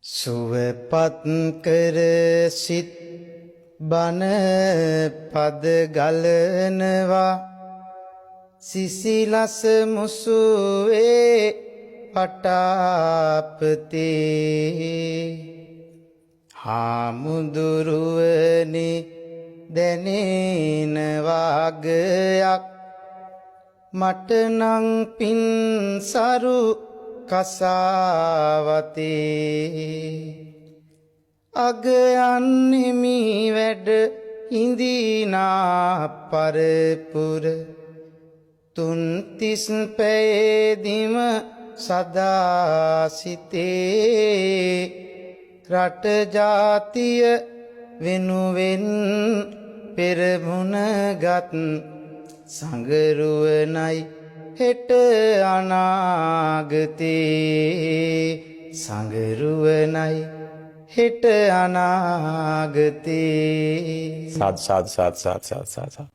සුවපත් කර සිත් බණ පද ගලනවා සිසිලස මුසුවේ පටාපතේ හාමුදුරුවනි දැනෙන වාගයක් මට නං පින් සරු කසාවතේ අග යන්නෙමි වැඩ හිඳිනා පරපුර තුන් තිස් පැයදිම සදා සිතේ රට ජාතිය වෙනුවෙන් පෙරමුණගත් සංගරුවනයි හෙට අනාගතේ සංගරුවනයි හෙට අනාගතේ සාදු සාදු සාදු සාදු සාදු සාදු